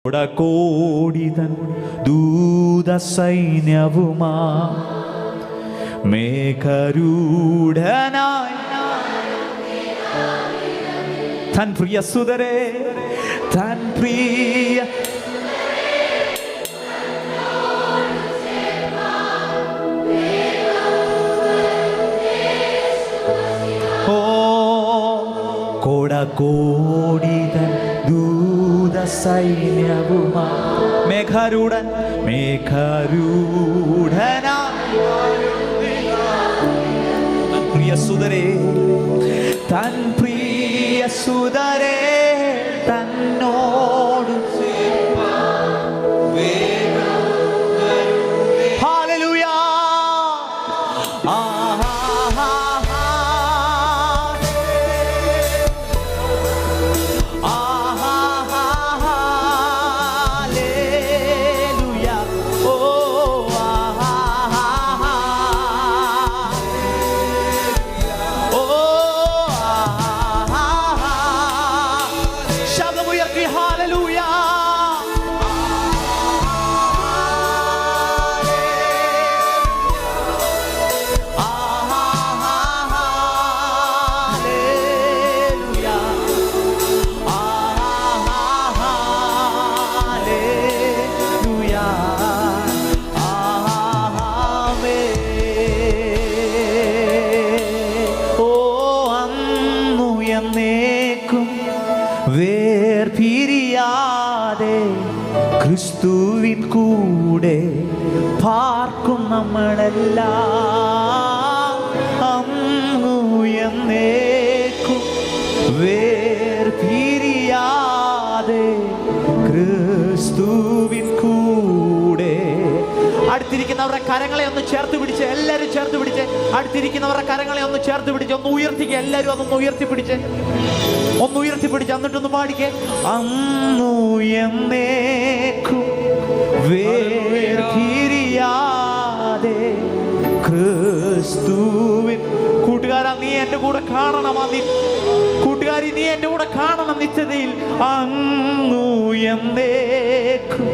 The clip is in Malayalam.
കോടിതൻ ദൂതസൈന്യവുമാ മേഘരൂഢനായി തൻ പ്രിയ സുതരെ തൻ പ്രിയ കോടിതൻ ദൂതസൈന്യവുമാ മേഘരൂഢനായി പ്രിയ സുതരെ തൻ പ്രിയ സുതരെ തന്നോട് ഹല്ലേലൂയ. വേർപിരിയാതെ ക്രിസ്തുവിൻ കൂടെ പാർക്കും നമ്മളെല്ലാം എന്നേക്കും വേർപിരിയാതെ ക്രിസ്തുവിൻ കൂടെ. അടുത്തിരിക്കുന്നവരുടെ കരങ്ങളെ ഒന്ന് ചേർത്ത് പിടിച്ച്, എല്ലാവരും ചേർത്ത് പിടിച്ച്. അടുത്തിരിക്കുന്നവരുടെ കരങ്ങളെ ഒന്ന് ചേർത്ത് പിടിച്ച് ഒന്ന് ഉയർത്തിക്കുക. എല്ലാവരും അതൊന്ന് ഉയർത്തിപ്പിടിച്ച്, ഒന്ന് ഉയർത്തിപ്പിടിച്ച് എന്നിട്ടൊന്ന് പാടിക്കേ. അന്നു എന്നേക്കും വേർപിരിയാതെ ക്രിസ്തുവിൻ. കൂട്ടുകാരാ, നീ എൻ്റെ കൂടെ കാണണം. കൂട്ടുകാരി, നീ എൻ്റെ കൂടെ കാണണം നിത്യതയിൽ. അന്നു എന്നേക്കും